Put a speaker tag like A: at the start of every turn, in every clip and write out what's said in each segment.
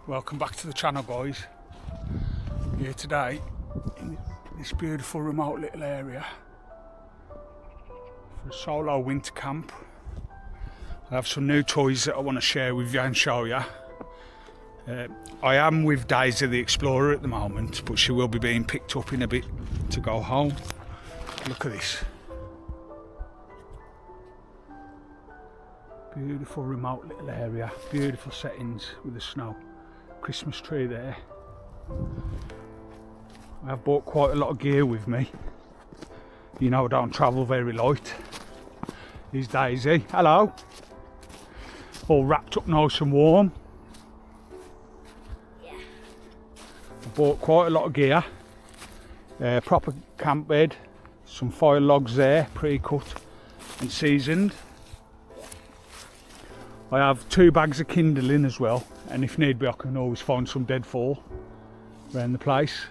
A: Welcome back to the channel, guys. Here today in this beautiful remote little area for a solo winter camp. I have some new toys that I want to share with you and show you. I am with Daisy the Explorer at the moment, but she will be being picked up in a bit to go home. Look at this. Beautiful remote little area, beautiful settings with the snow. Christmas tree there. I have bought quite a lot of gear with me. You know I don't travel very light. Here's Daisy. Hello. All wrapped up nice and warm.
B: Yeah.
A: I bought quite a lot of gear. Proper camp bed, some fire logs there, pre-cut and seasoned. I have 2 bags of kindling as well, and if need be I can always find some deadfall around the place.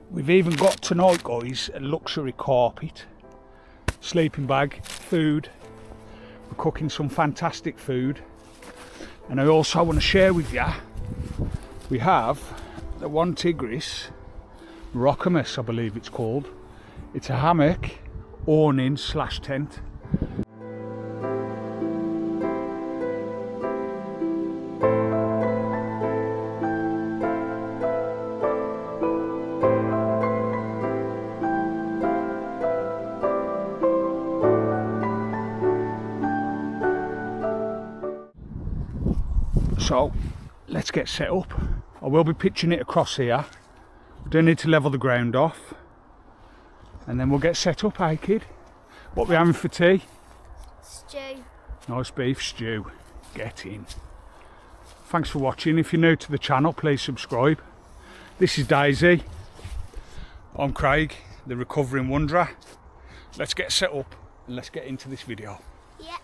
A: We've even got tonight, guys, a luxury carpet, sleeping bag, food. We're cooking some fantastic food, and I also want to share with you, we have the One Tigris Rockamus, I believe it's called. It's a hammock, awning / tent. So let's get set up. I will be pitching it across here. We do need to level the ground off, and then we'll get set up, eh kid? What are we having for tea?
B: Stew.
A: Nice beef stew. Get in. Thanks for watching. If you're new to the channel, please subscribe. This is Daisy. I'm Craig, the recovering wanderer. Let's get set up and let's get into this video.
B: Yeah.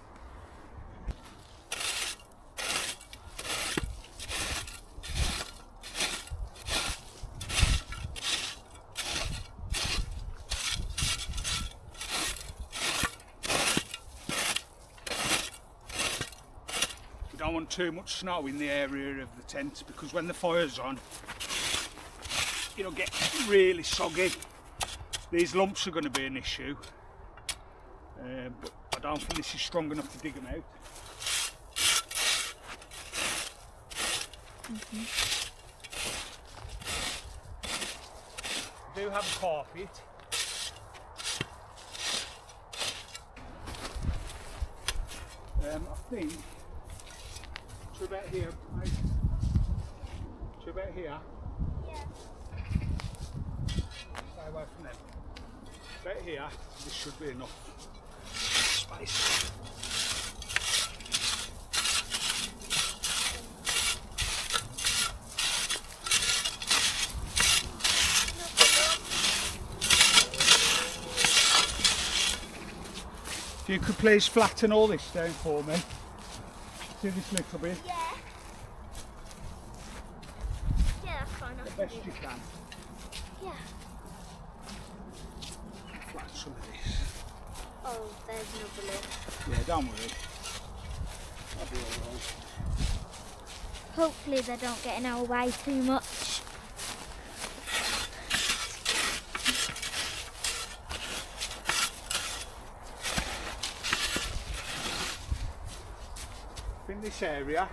A: We don't want too much snow in the area of the tent, because when the fire's on, it'll get really soggy. These lumps are going to be an issue, but I don't think this is strong enough to dig them out. I do have a carpet. I think to about here, mate. To about here.
B: Yeah.
A: Stay away from them. About here, this should be enough space. If you could please flatten all this down for me. See this little bit?
B: Yeah. Yeah, that's fine.
A: The best you can.
B: Yeah.
A: Flatten some of this.
B: Oh, there's another lid.
A: Yeah, don't worry. That'll be alright.
B: Hopefully they don't get in our way too much.
A: I think this area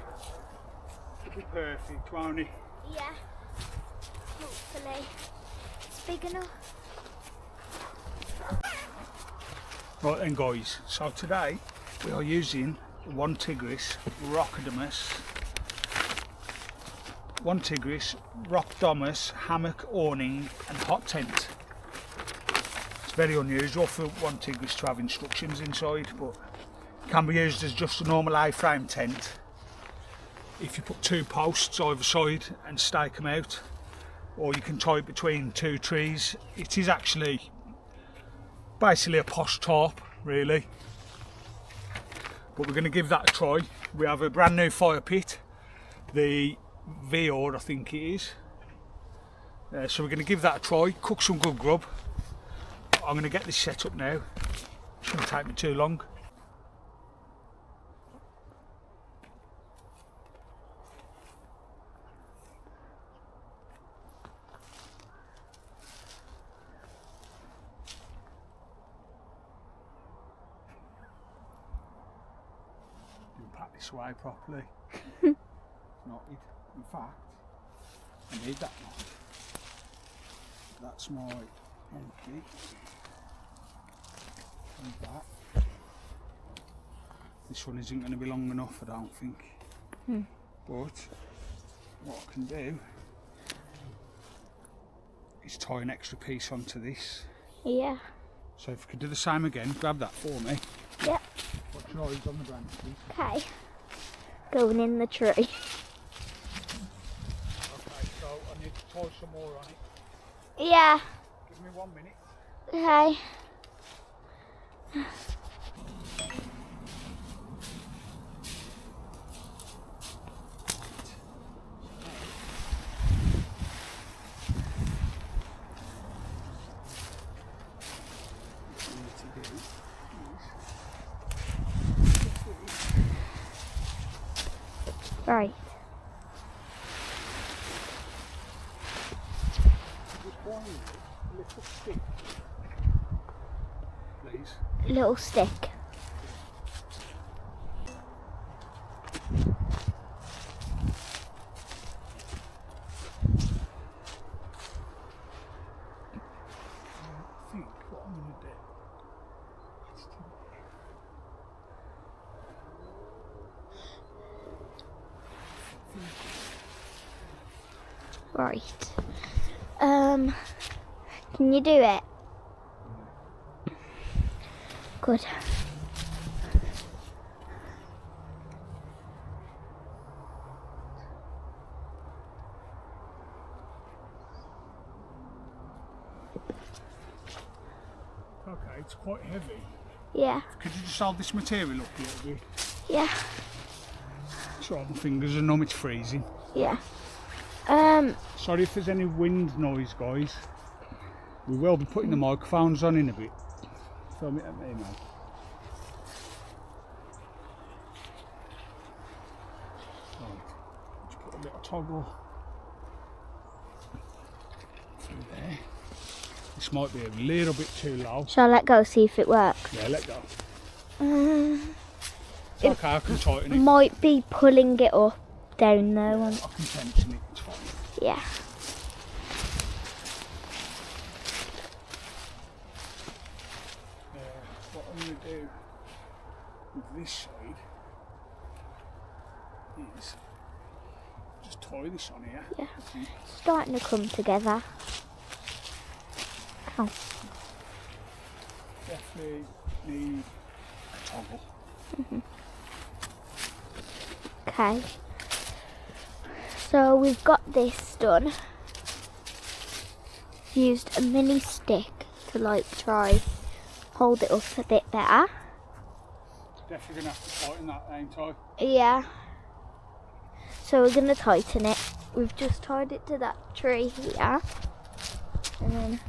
A: will be perfect, won't it?
B: Yeah. Hopefully. It's big enough.
A: Right then, guys, so today we are using One Tigris Rockamus. One Tigris Rockdomus hammock, awning and hot tent. It's very unusual for One Tigris to have instructions inside, but can be used as just a normal A-frame tent if you put 2 posts either side and stake them out, or you can tie it between 2 trees. It is actually basically a posh tarp, really, but we're going to give that a try. We have a brand new fire pit, the V-Ord I think it is, so we're going to give that a try, cook some good grub. I'm going to get this set up now. It's going to take me too long. this way properly. It's knotted. In fact, I need that knot. That's my empty. And that. This one isn't going to be long enough, I don't think. But what I can do is tie an extra piece onto this.
B: Yeah.
A: So if you could do the same again, grab that for me.
B: Yep.
A: Watch your eyes on the branches.
B: Okay. Going in the tree.
A: Okay, so I need to tie some more on it.
B: Yeah.
A: Give me 1 minute.
B: Okay. Right.
A: Just one little stick, please.
B: Little stick.
A: I think what I'm going to do is
B: Right. Can you do it? Good.
A: okay, it's quite heavy.
B: Yeah.
A: Could you just hold this material up a little bit?
B: Yeah.
A: Sorry, my fingers are numb, it's freezing.
B: Yeah.
A: Sorry if there's any wind noise, guys. We will be putting the microphones on in a bit. Film it at me, man. Right, let's put a little toggle through there. This might be a little bit too low.
B: Shall I let go, see if it works?
A: Yeah, let go.
B: It
A: Okay, I can tighten it.
B: might be pulling it up down though.
A: I can tension it, it's fine.
B: Yeah.
A: What I'm going to do with this side is just tie this on here.
B: Yeah. Starting to come together. Oh.
A: Definitely need a toggle.
B: Okay. So we've got this done. Used a mini stick to like try hold it up a bit better.
A: Definitely going to have to tighten that, ain't I?
B: Yeah. So we're going to tighten it. We've just tied it to that tree here. And then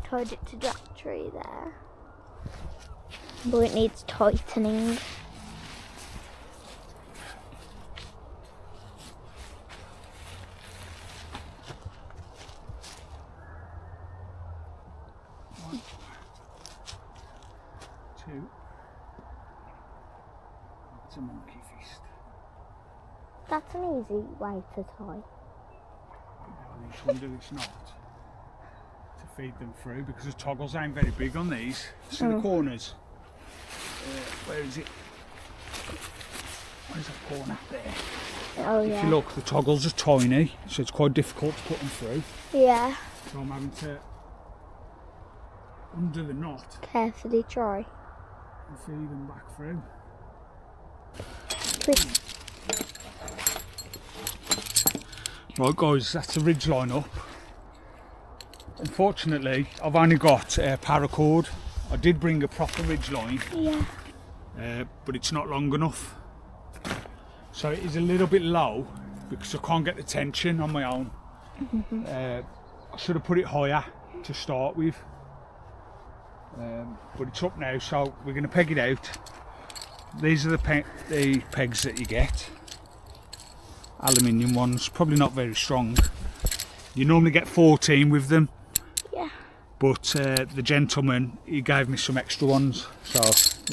B: tied it to that tree there. But it needs tightening.
A: One, two. It's a monkey fist.
B: That's an easy way to tie.
A: Now I need to undo this knot to feed them through because the toggles ain't very big on these. See the corners? Where is it? Where's that corner? There.
B: Oh
A: If
B: yeah.
A: you look, the toggles are tiny, so it's quite difficult to put them through.
B: Yeah.
A: So I'm having to undo the knot
B: Carefully try.
A: and feed them back through.
B: Please.
A: Right guys, that's the ridge line up. Unfortunately, I've only got paracord. I did bring a proper ridge line,
B: Yeah.
A: but it's not long enough. So it is a little bit low because I can't get the tension on my own. I should have put it higher to start with. But it's up now, so we're going to peg it out. These are the pegs that you get. Aluminium ones, probably not very strong. You normally get 14 with them.
B: Yeah.
A: But the gentleman, he gave me some extra ones, so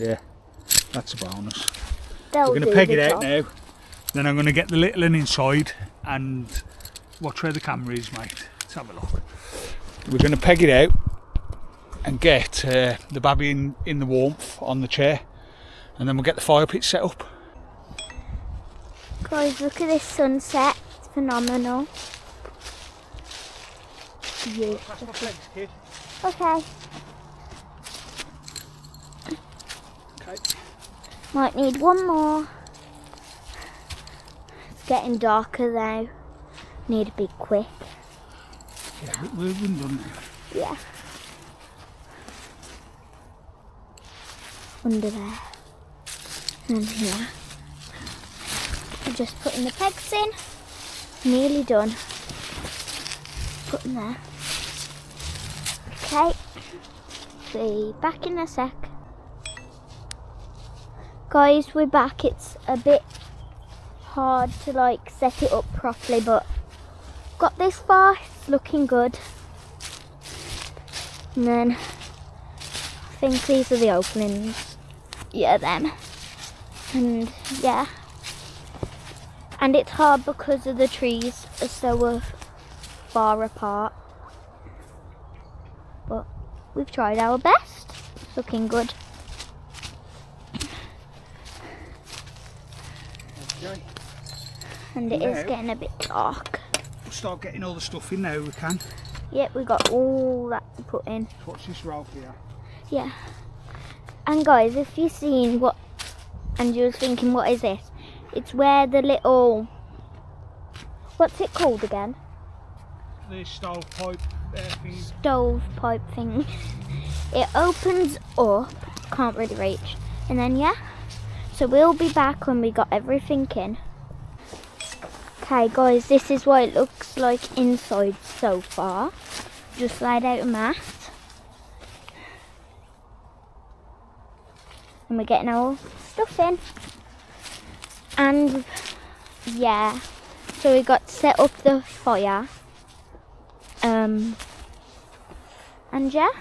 A: yeah, that's a bonus.
B: They'll
A: We're going to peg it out now. Then I'm going to get the little one inside and watch where the camera is, mate. Let's have a look. We're going to peg it out and get the babby in the warmth on the chair, and then we'll get the fire pit set up.
B: Guys, look at this sunset. It's phenomenal. Yeah.
A: That's my flex, kid.
B: Okay.
A: Okay.
B: Might need one more. It's getting darker though. Need to be quick.
A: Yeah, we're done now.
B: Yeah. Under there. And here. We're just putting the pegs in. Nearly done. Put them there. Okay. Be back in a sec. Guys, we're back. It's a bit hard to like set it up properly, but got this far. It's looking good. And then I think these are the openings. Yeah, them. And yeah. And it's hard because of the trees are so far apart. But we've tried our best. It's looking good.
A: Okay.
B: And it is getting a bit dark.
A: We'll start getting all the stuff in now we can.
B: Yep, we got all that to put in.
A: Watch this rope here.
B: Yeah. And guys, if you've seen what, and you was thinking, what is this? It's where the little, what's it called again?
A: The stovepipe thing.
B: Stovepipe thing. It opens up, can't really reach. And then yeah. So we'll be back when we got everything in. Okay guys, this is what it looks like inside so far. Just laid out a mat. And we're getting our stuff in. And yeah, so we got to set up the fire. And yeah.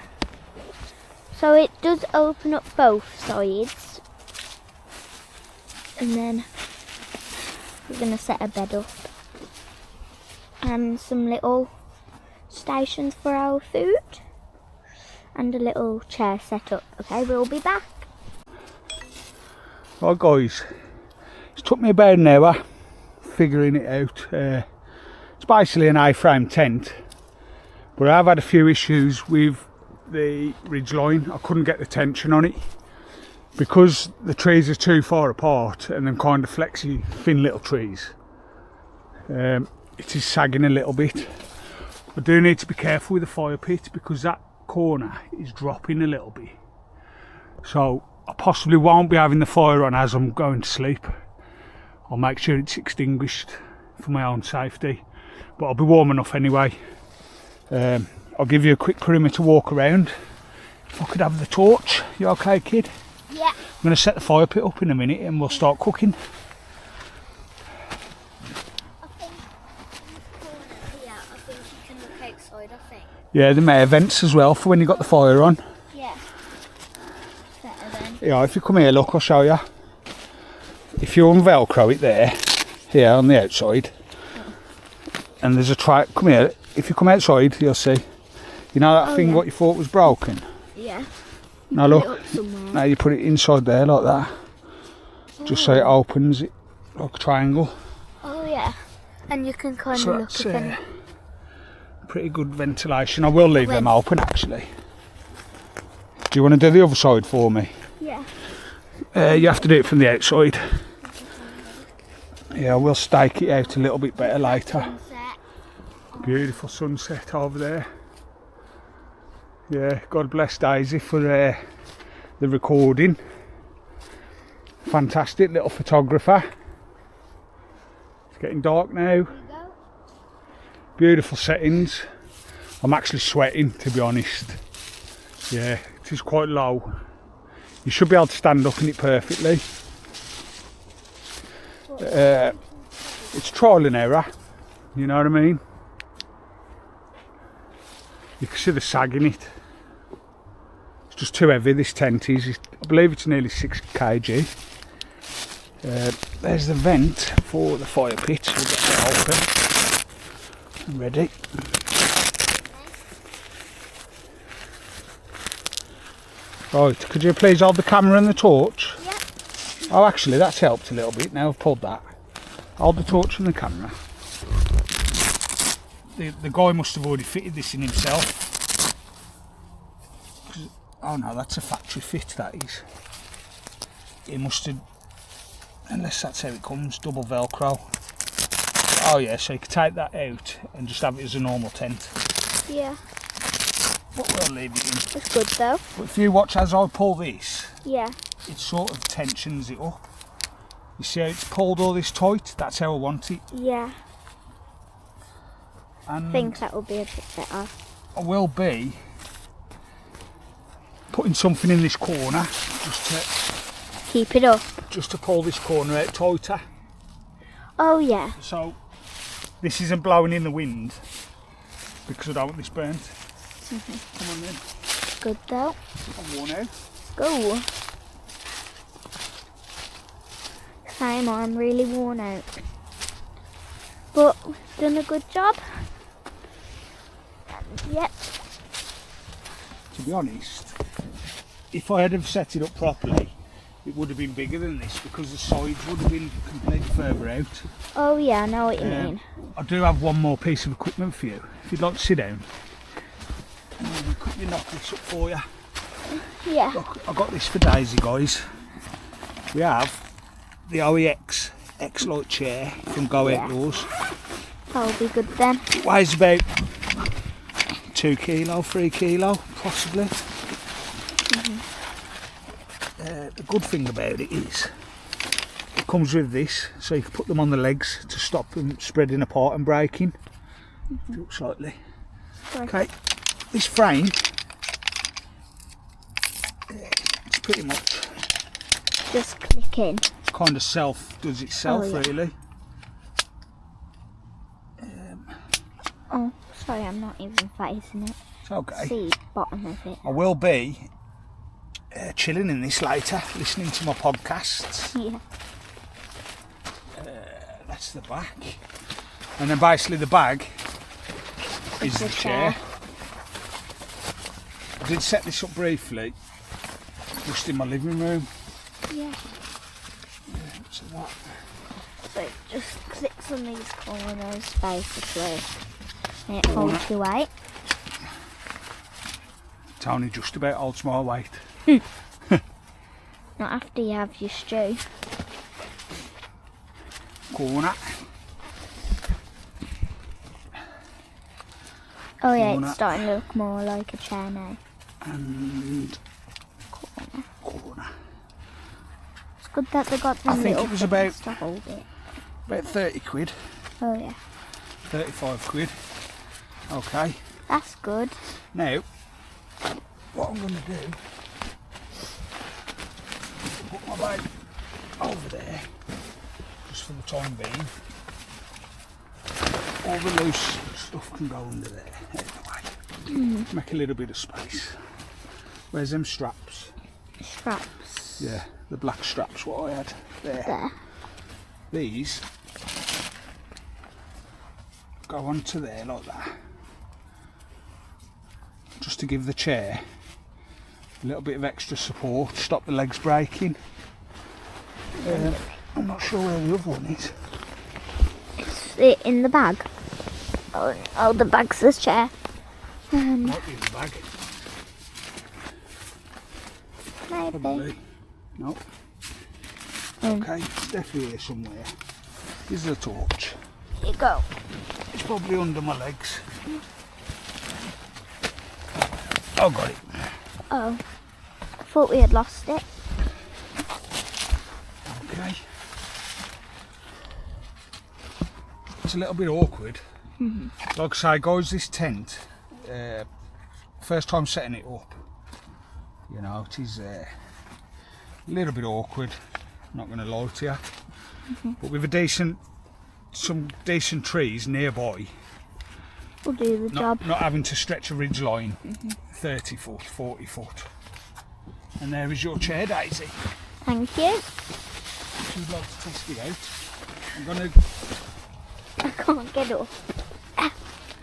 B: So it does open up both sides. And then we're going to set a bed up and some little stations for our food and a little chair set up. Okay, we'll be back.
A: Right guys, it's took me about an hour figuring it out. It's basically an A-frame tent, but I've had a few issues with the ridge line. I couldn't get the tension on it because the trees are too far apart and them kind of flexy thin little trees. It is sagging a little bit. I do need to be careful with the fire pit because that corner is dropping a little bit, so I possibly won't be having the fire on as I'm going to sleep. I'll make sure it's extinguished for my own safety, but I'll be warm enough anyway. I'll give you a quick perimeter walk around. If I could have the torch. You okay, kid?
B: Yeah.
A: I'm going to set the fire pit up in a minute and we'll start cooking.
B: I think you can look outside, I think.
A: Yeah, the may have vents as well for when you got the fire on.
B: Yeah. Better then.
A: Yeah, if you come here, look, I'll show you. If you unvelcro it there, here on the outside, and there's a tray, come here, if you come outside, you'll see. You know that thing what you thought was broken?
B: Yeah.
A: Now look, now you put it inside there like that, just so it opens it like a triangle.
B: Oh yeah. And you can kind of look
A: that's
B: at them.
A: pretty good ventilation. I will leave them open actually. Do you want to do the other side for me?
B: Yeah.
A: You have to do it from the outside. Yeah, we'll stake it out a little bit better later.
B: Sunset.
A: Beautiful sunset over there. Yeah, God bless Daisy for the recording. Fantastic little photographer. It's getting dark now. Beautiful settings. I'm actually sweating, to be honest. Yeah, it is quite low. You should be able to stand up in it perfectly. It's trial and error, you know what I mean? You can see the sag in it. It's just too heavy, this tent is. I believe it's nearly 6 kg. There's the vent for the fire pit. We'll get that open. Ready. Right, could you please hold the camera and the torch?
B: Yeah.
A: Oh, actually, that's helped a little bit. Now I've pulled that. Hold the torch and the camera. The guy must have already fitted this in himself. Oh no, that's a factory fit, that is. He must have, unless that's how it comes, double Velcro. Oh yeah, so you can take that out and just have it as a normal tent.
B: Yeah.
A: But we'll leave it in.
B: It's good though.
A: But if you watch as I pull this,
B: Yeah.
A: it sort of tensions it up. You see how it's pulled all this tight? That's how I want it.
B: Yeah.
A: And
B: I think that will be a bit better.
A: I will be putting something in this corner
B: Keep it up.
A: just to pull this corner out tighter.
B: Oh yeah.
A: So this isn't blowing in the wind because I don't want this burnt. Come on then.
B: Good though.
A: I'm worn out.
B: Go. Same, I'm really worn out. But we've done a good job. And, yep.
A: To be honest, if I had have set it up properly, it would have been bigger than this because the sides would have been completely further out.
B: Oh yeah, I know what you mean.
A: I do have one more piece of equipment for you. If you'd like to sit down, and then we'll quickly knock this up for you.
B: Yeah.
A: Look, I got this for Daisy, guys. We have the OEX X-Lite chair from Go Outdoors.
B: That'll be good then.
A: It weighs about 2 kilo, 3 kilo, possibly. The good thing about it is it comes with this, so you can put them on the legs to stop them spreading apart and breaking. Up slightly.
B: Right.
A: Okay, this frame, it's pretty much
B: Just click in.
A: kind of does itself,
B: Oh, yeah.
A: really.
B: Oh, sorry, I'm not even facing it.
A: It's okay.
B: See bottom of it.
A: I will be chilling in this later, listening to my podcasts.
B: Yeah.
A: That's the back. And then basically the bag is
B: It's
A: the
B: the
A: chair. I did set this up briefly, just in my living room.
B: Yeah.
A: So that.
B: So it just clicks on these corners basically. And it holds your weight.
A: Tony just about holds my weight.
B: Not after you have your stew.
A: Corner.
B: Oh yeah,
A: Corner.
B: it's starting to look more like a chair now.
A: And
B: Corner.
A: corner.
B: It's good that they got them
A: I think
B: little
A: it was
B: things to hold it.
A: About 30 quid,
B: Oh yeah,
A: 35 quid. Okay.
B: that's good.
A: Now, what I'm going to do, put my bag over there, just for the time being. All the loose stuff can go under there, anyway. Make a little bit of space. Where's them straps?
B: Straps.
A: Yeah, the black straps what I had there.
B: There.
A: These go onto there like that, just to give the chair a little bit of extra support, stop the legs breaking. I'm not sure where the other one is.
B: Is it in the bag? Oh, the bag's this chair.
A: Might be in the bag.
B: Maybe.
A: Probably. Nope. Okay, it's definitely here somewhere. Here's the torch.
B: Here you go.
A: It's probably under my legs. Oh, got it.
B: Oh, I thought we had lost it.
A: Okay. It's a little bit awkward. Like I say, guys, this tent, first time setting it up, you know, it is a little bit awkward, not going to lie to you. But with some decent trees nearby,
B: We'll do the job.
A: not having to stretch a ridge line 30 foot, 40 foot. And there is your chair, Daisy.
B: Thank you.
A: if you'd like to test it out. I'm going to...
B: I can't get up.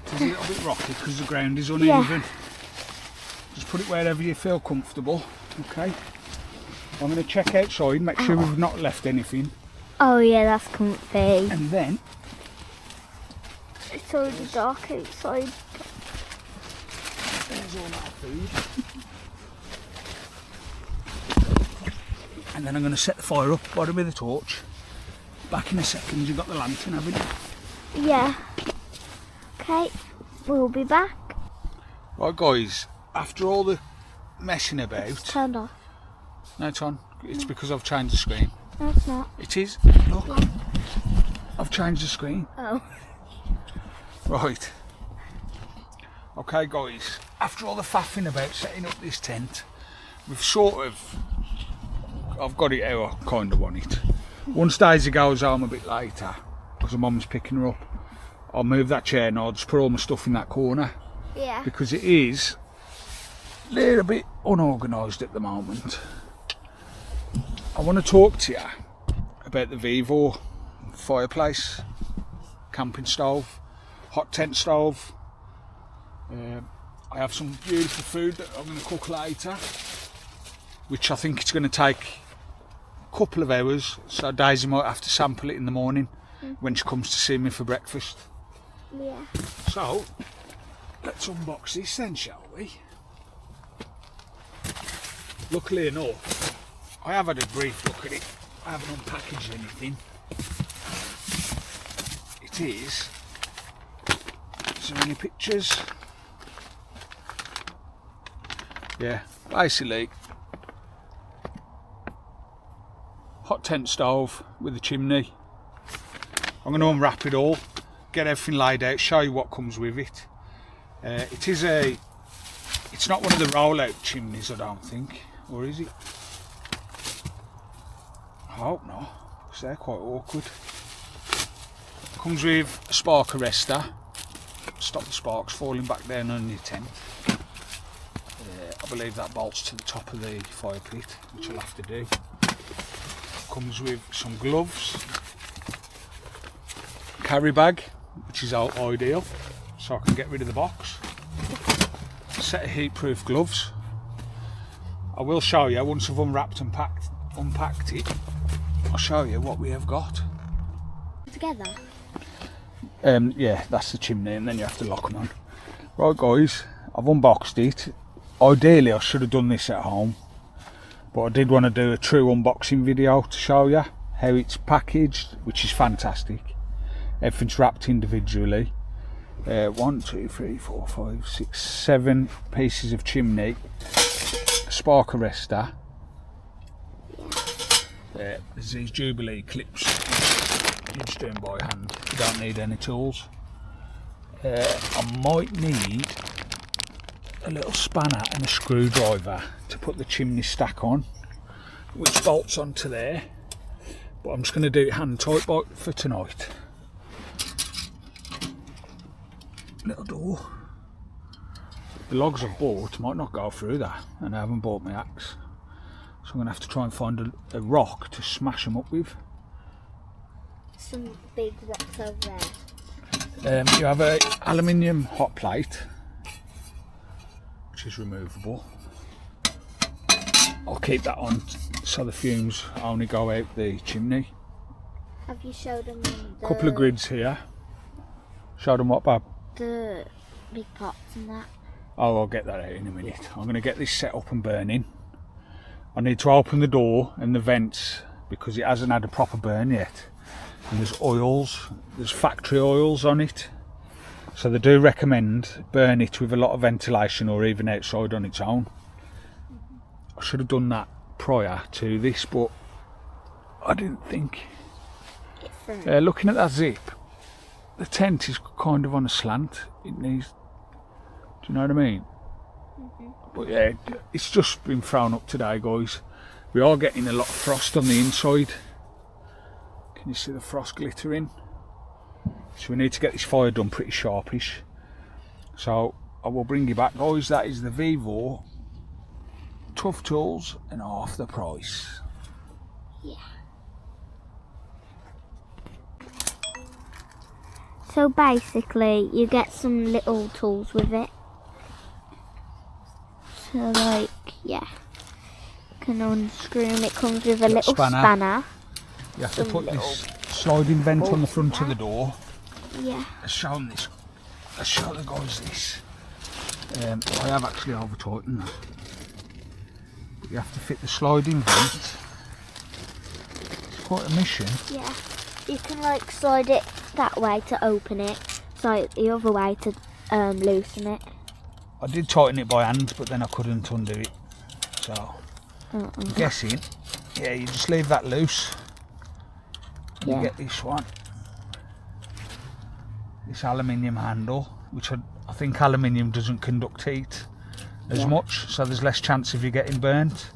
A: It's a little bit rocky because the ground is uneven. Just put it wherever you feel comfortable. Okay. I'm going to check outside, make sure we've not left anything.
B: Oh yeah, that's comfy.
A: And then...
B: It's already dark outside.
A: There's all that food. And then I'm going to set the fire up, bottom with the torch. Back in a second. You've got the lantern, haven't you?
B: Yeah. Okay, we'll be back.
A: Right guys, after all the messing about...
B: It's turned off.
A: No, it's on. It's because I've changed the screen.
B: No, it's not.
A: It is. Look. I've changed the screen.
B: Oh.
A: Right. Okay guys, after all the faffing about setting up this tent, we've sort of... I've got it how I kind of want it. Once Daisy goes home a bit later, because her mum's picking her up, I'll move that chair and I'll just put all my stuff in that corner.
B: Yeah.
A: Because it is a little bit unorganised at the moment. I want to talk to you about the Vivo fireplace, camping stove, hot tent stove. I have some beautiful food that I'm going to cook later, which I think it's going to take a couple of hours, so Daisy might have to sample it in the morning when she comes to see me for breakfast.
B: Yeah.
A: So, let's unbox this then, shall we? Luckily enough, I have had a brief look at it. I haven't unpackaged anything. It is... Is there any pictures? Yeah, basically hot tent stove with a chimney. I'm going to unwrap it all, get everything laid out, show you what comes with it. It's not one of the roll-out chimneys, I don't think, or is it? I hope not, because they're quite awkward. Comes with a spark arrestor, stop the sparks falling back down on your tent. I believe that bolts to the top of the fire pit, which I'll have to do. Comes with some gloves, carry bag, which is ideal, so I can get rid of the box. A set of heat-proof gloves. I will show you once I've unwrapped and unpacked it. I'll show you what we have got.
B: Together.
A: Yeah, that's the chimney, and then you have to lock them on. Right, guys, I've unboxed it. Ideally, I should have done this at home, but I did want to do a true unboxing video to show you how it's packaged, which is fantastic. Everything's wrapped individually. 1, 2, 3, 4, 5, 6, 7 pieces of chimney, a spark arrestor. There's these Jubilee clips. You're just doing by hand. You don't need any tools. I might need a little spanner and a screwdriver to put the chimney stack on, which bolts onto there, but I'm just going to do it hand tight for tonight. Little door. The logs I've bought might not go through that, and I haven't bought my axe, so I'm going to have to try and find a rock to smash them up with.
B: Some big rocks over there.
A: You have a aluminium hot plate, which is removable. I'll keep that on so the fumes only go out the chimney.
B: Have you showed them
A: A couple of grids here. Show them what, Bab?
B: The big pots and that?
A: Oh, I'll get that out in a minute. I'm going to get this set up and burning. I need to open the door and the vents because it hasn't had a proper burn yet. And there's oils, there's factory oils on it. So they do recommend burn it with a lot of ventilation or even outside on its own. I should have done that prior to this, but I didn't think. Looking at that zip, the tent is kind of on a slant. It needs, do you know what I mean? But yeah, it's just been thrown up today, guys. We are getting a lot of frost on the inside. Can you see the frost glittering? So we need to get this fire done pretty sharpish. So I will bring you back, guys. That is the Vivo Tough Tools and half the price.
B: Yeah. So basically, you get some little tools with it. So like, yeah, you can unscrew them. It comes with a little spanner.
A: You have to put this sliding vent on the front of the door.
B: Yeah.
A: Let's show them this. Let's show the guys this. I have actually over tightened that. But you have to fit the sliding vent. It's quite a mission.
B: Yeah. You can like slide it that way to open it, slide the other way to loosen it.
A: I did tighten it by hand, but then I couldn't undo it. So, I'm guessing, yeah, you just leave that loose. You get this one, this aluminium handle, which I think aluminium doesn't conduct heat as much, so there's less chance of you getting burnt.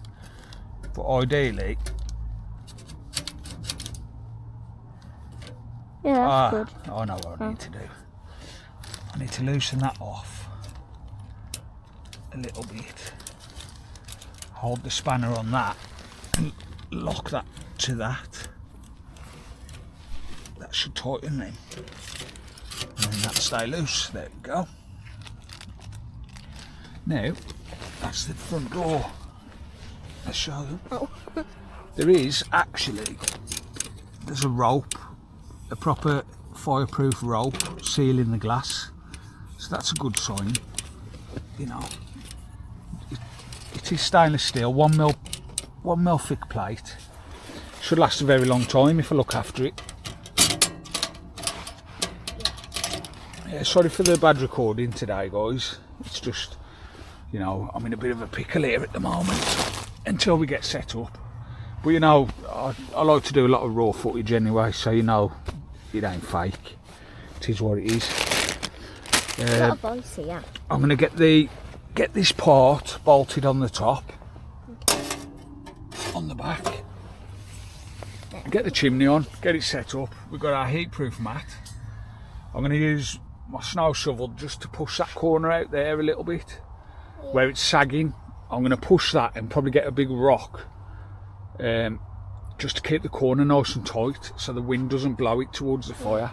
A: But ideally,
B: yeah, that's good.
A: I know what I need to do. I need to loosen that off a little bit. Hold the spanner on that and lock that to that. That should tighten then. And then that stay loose. There we go. Now, that's the front door. Let's show them.
B: Oh.
A: There is actually, there's a rope, a proper fireproof rope sealing the glass. So that's a good sign. You know, it is stainless steel, 1 mil thick plate. Should last a very long time if I look after it. Yeah, sorry for the bad recording today, guys. It's just, you know, I'm in a bit of a pickle here at the moment until we get set up. But you know, I like to do a lot of raw footage anyway, so you know, it ain't fake. It is what it is.
B: A lot of voice here.
A: I'm gonna get this part bolted on the top, on the back. Get the chimney on, get it set up. We've got our heat-proof mat. I'm gonna use my snow shovel just to push that corner out there a little bit, where it's sagging. I'm gonna push that and probably get a big rock, just to keep the corner nice and tight, so the wind doesn't blow it towards the fire.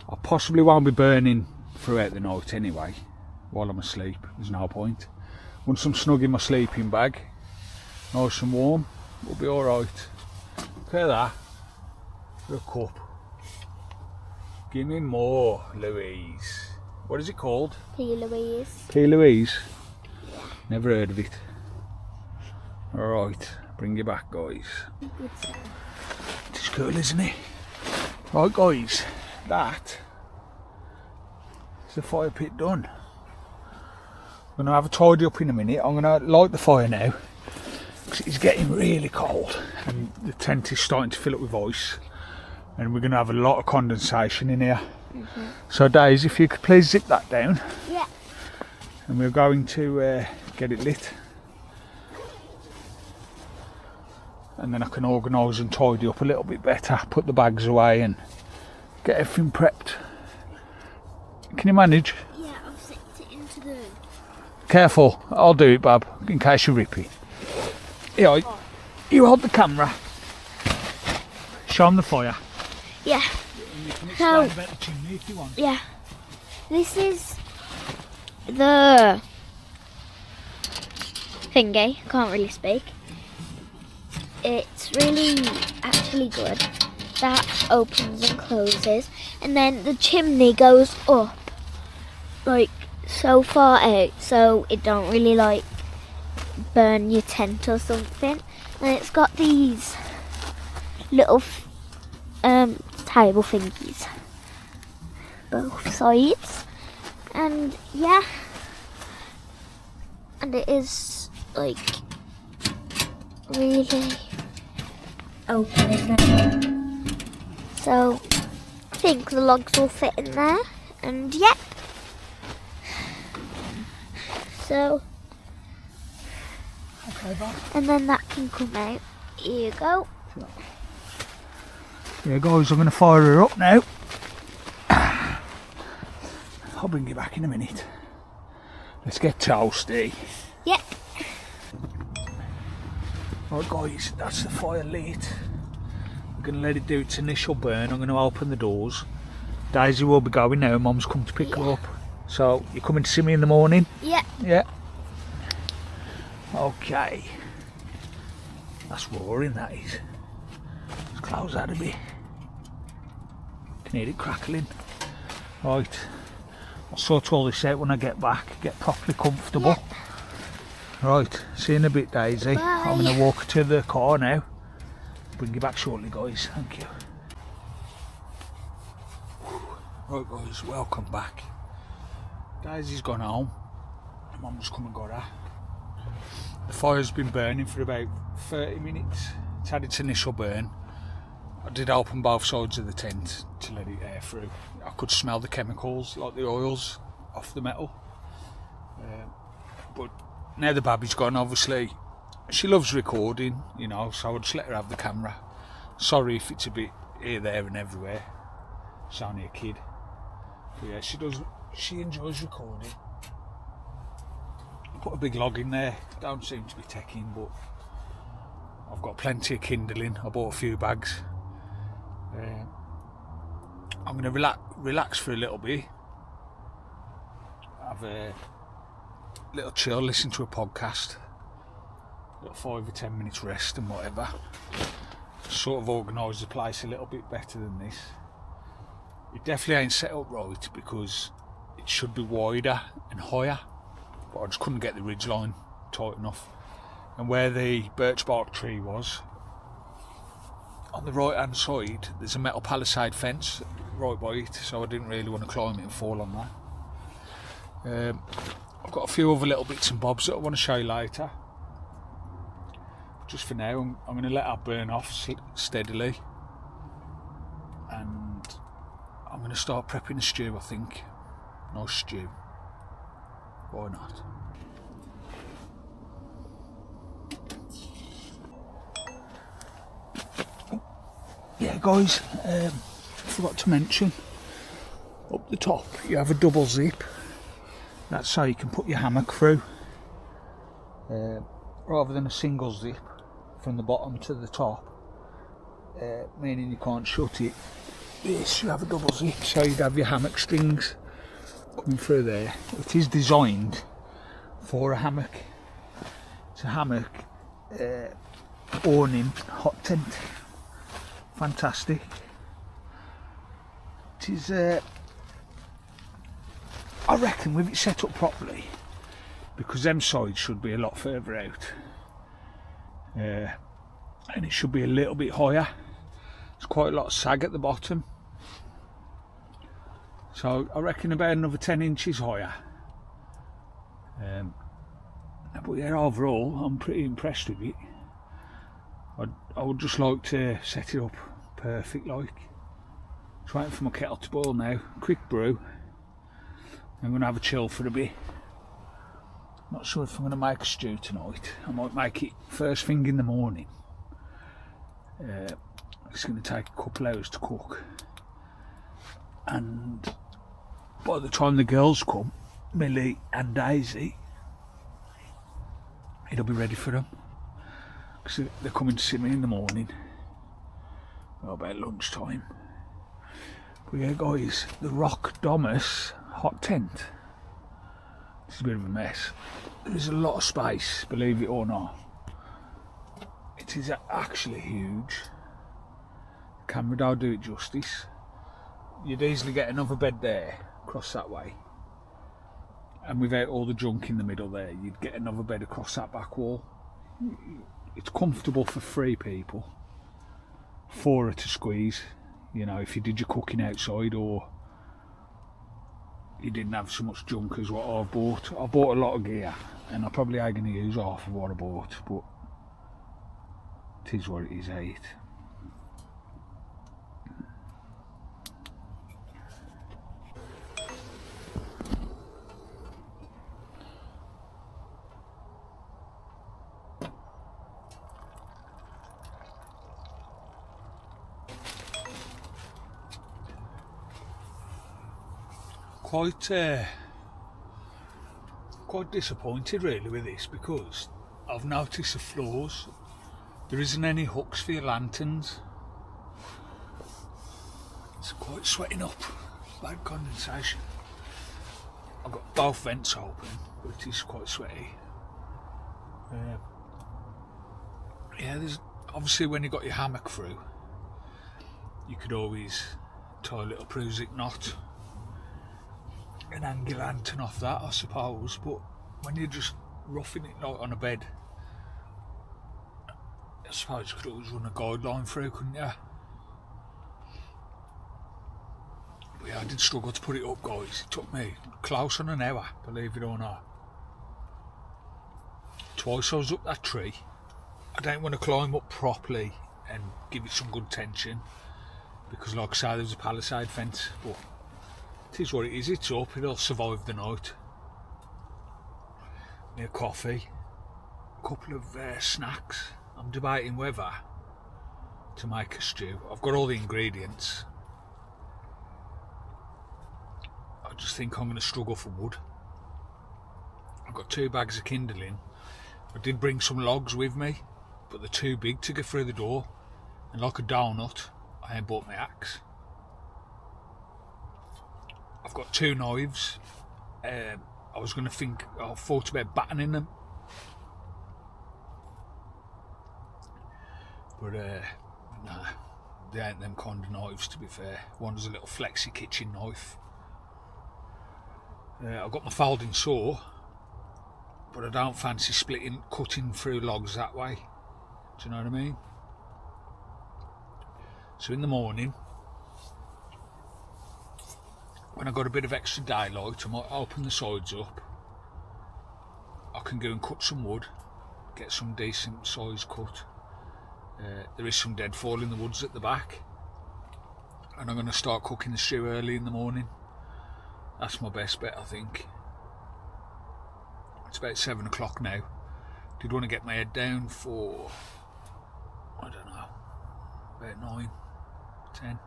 A: I possibly won't be burning throughout the night anyway. While I'm asleep, there's no point. Once I'm snug in my sleeping bag, nice and warm, we'll be alright. Look at that, for a cup. Give me more, Louise. What is it called?
B: P. Louise.
A: P. Louise? Never heard of it. Alright, bring you back, guys. It's cool, isn't it? Right, guys, that is the fire pit done. I'm going to have a tidy up in a minute. I'm going to light the fire now because it's getting really cold and the tent is starting to fill up with ice and we're going to have a lot of condensation in here. So Daisy, if you could please zip that down.
B: Yeah.
A: And we're going to get it lit. And then I can organise and tidy up a little bit better, put the bags away and get everything prepped. Can you manage?
B: Yeah, I've set it into the...
A: Careful, I'll do it, Bob, in case you rip it. Yeah, you hold the camera. Show them the fire.
B: Yeah.
A: And you can explain about the chimney if you want.
B: Yeah. This is the thingy. Can't really speak. It's really actually good. That opens and closes, and then the chimney goes up like so far out, so it don't really like burn your tent or something. And it's got these little table thingies both sides, and yeah, and it is like really open, isn't it? So I think the logs will fit in there, and yeah. So,
A: Okay, Bob.
B: and then that can come out. Here you go.
A: Yeah, guys, I'm going to fire her up now. I'll bring you back in a minute. Let's get toasty.
B: Yeah.
A: Right, guys, that's the fire lit. We're going to let it do its initial burn. I'm going to open the doors Daisy will be going now, Mum's come to pick her up. So, you're coming to see me in the morning?
B: Yeah.
A: Yeah. Okay. That's roaring, that is. Let's close that a bit. Can hear it crackling. Right. I'll sort all this out when I get back, get properly comfortable. Yeah. Right, see you in a bit, Daisy.
B: Bye.
A: I'm going to walk to the car now. Bring you back shortly, guys. Thank you. Right, guys, welcome back. Daisy's gone home. Mum's come and got her. The fire's been burning for about 30 minutes. It's had its initial burn. I did open both sides of the tent to let it air through. I could smell the chemicals, like the oils, off the metal. But now the baby's gone, obviously, she loves recording, you know, so I'll just let her have the camera. Sorry if it's a bit here, there and everywhere. She's only a kid. But yeah, she enjoys recording. I put a big log in there, don't seem to be taking, but I've got plenty of kindling. I bought a few bags. I'm going to relax for a little bit, have a little chill, listen to a podcast, little 5 or 10 minutes rest and whatever. Sort of organise the place a little bit better than this. It definitely ain't set up right because it should be wider and higher, but I just couldn't get the ridge line tight enough. And where the birch bark tree was, on the right hand side there's a metal palisade fence right by it, so I didn't really want to climb it and fall on that. I've got a few other little bits and bobs that I want to show you later. Just for now, I'm going to let that burn off steadily, and I'm going to start prepping a stew, I think. Nice stew. Why not? Yeah, guys, forgot to mention, up the top you have a double zip. That's how you can put your hammock through, rather than a single zip from the bottom to the top, meaning you can't shut it. This, you have a double zip, so you'd have your hammock strings coming through there. It is designed for a hammock. It's a hammock, awning, hot tent. Fantastic. It is, I reckon with it set up properly, because them sides should be a lot further out, and it should be a little bit higher. There's quite a lot of sag at the bottom, so I reckon about another 10 inches higher. But yeah, overall I'm pretty impressed with it. I would just like to set it up perfect like. Just waiting for my kettle to boil now. Quick brew. I'm going to have a chill for a bit. Not sure if I'm going to make a stew tonight. I might make it first thing in the morning. It's going to take a couple hours to cook. And by the time the girls come, Millie and Daisy, it'll be ready for them. Because they're coming to see me in the morning. About lunchtime. But yeah, guys, the Rock Domus hot tent. It's a bit of a mess. There's a lot of space, believe it or not. It is actually huge. The camera don't do it justice. You'd easily get another bed there, across that way. And without all the junk in the middle there, you'd get another bed across that back wall. It's comfortable for 3 people. 4 to squeeze, you know, if you did your cooking outside or you didn't have so much junk as what I've bought. I bought a lot of gear and I probably ain't going to use half of what I bought, but it is what it is, eh? Quite disappointed really with this, because I've noticed the floors, there isn't any hooks for your lanterns. It's quite sweating up. bad condensation. I've got both vents open, but it is quite sweaty. Yeah, there's obviously when you got your hammock through, you could always tie a little Prusic knot and hang your lantern off that, I suppose. But when you're just roughing it like on a bed, I suppose you could always run a guideline through, couldn't you? But yeah, I did struggle to put it up, guys. It took me close on an hour, believe it or not. Twice I was up that tree. I don't want to climb up properly and give it some good tension, because like I say, there was a palisade fence, but it is what it is. It's up, it'll survive the night. A coffee, a couple of snacks. I'm debating whether to make a stew. I've got all the ingredients. I just think I'm going to struggle for wood. I've got 2 bags of kindling. I did bring some logs with me, but they're too big to get through the door. And like a donut, I ain't bought my axe. I've got 2 knives. I thought about battening them. But nah, they ain't them kind of knives, to be fair. One's a little flexi kitchen knife. I've got my folding saw, but I don't fancy cutting through logs that way. Do you know what I mean? So in the morning, when I got a bit of extra daylight, I might open the sides up. I can go and cut some wood, get some decent size cut. There is some deadfall in the woods at the back, and I'm going to start cooking the stew early in the morning. That's my best bet, I think. It's about 7 o'clock now. Did want to get my head down for, I don't know, about 9, 10.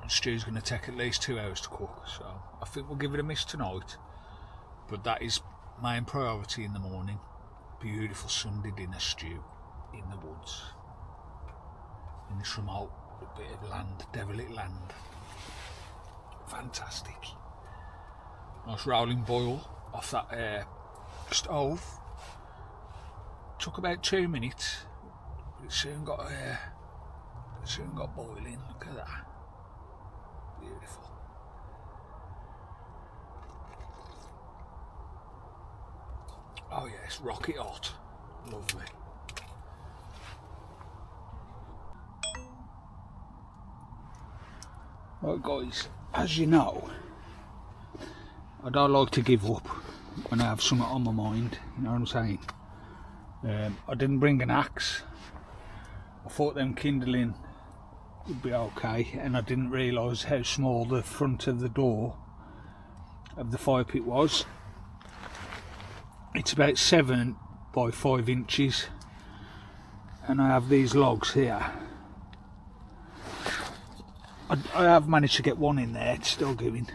A: The stew's going to take at least 2 hours to cook, so I think we'll give it a miss tonight. But that is main priority in the morning. Beautiful Sunday dinner stew in the woods, in this remote bit of land, derelict land. Fantastic. Nice rolling boil off that stove. Took about 2 minutes. It soon got boiling. Look at that. Beautiful. Oh yes, rocket hot. Lovely. Right guys, as you know, I don't like to give up when I have something on my mind, you know what I'm saying? I didn't bring an axe. I thought them kindling would be okay, and I didn't realise how small the front of the door of the fire pit was. It's about 7 by 5 inches, and I have these logs here. I have managed to get one in there, it's still going.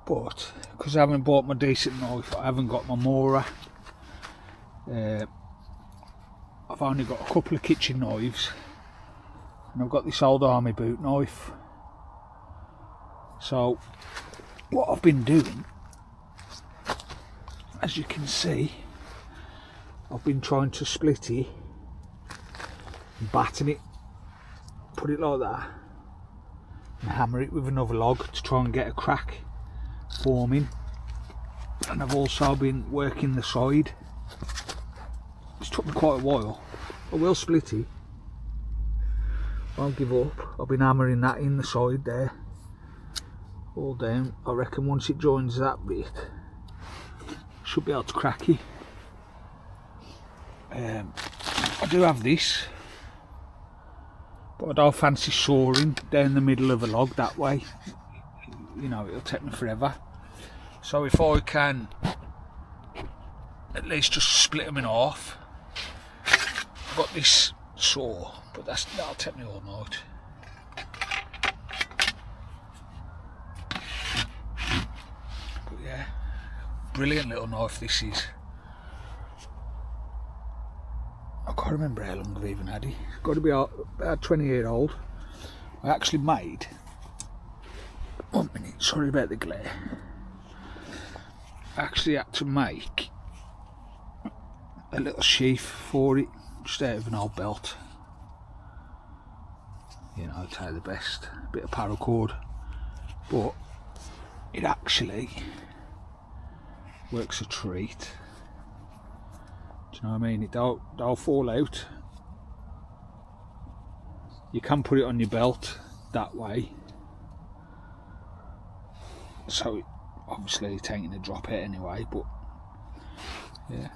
A: But because I haven't bought my decent knife, I haven't got my Mora. I've only got a couple of kitchen knives, and I've got this old army boot knife. So what I've been doing, as you can see, I've been trying to split it, batten it, put it like that, and hammer it with another log to try and get a crack forming. And I've also been working the side. It's took me quite a while. I will split it, I'll give up. I've been hammering that in the side there, all down. I reckon once it joins that bit, should be able to crack it. I do have this, but I don't fancy sawing down the middle of a log that way. You know, it'll take me forever. So if I can at least just split them in half. I've got this saw, but that'll take me all night. But yeah, brilliant little knife this is. I've got can't remember how long I've even had it. It's got to be about 20 years old. I actually made, 1 minute, sorry about the glare. I actually had to make a little sheath for it, just out of an old belt. You know, I'd say the best, a bit of paracord, but it actually works a treat. Do you know what I mean? It don't fall out. You can put it on your belt that way, so it, obviously it's ain't gonna drop it anyway, but yeah.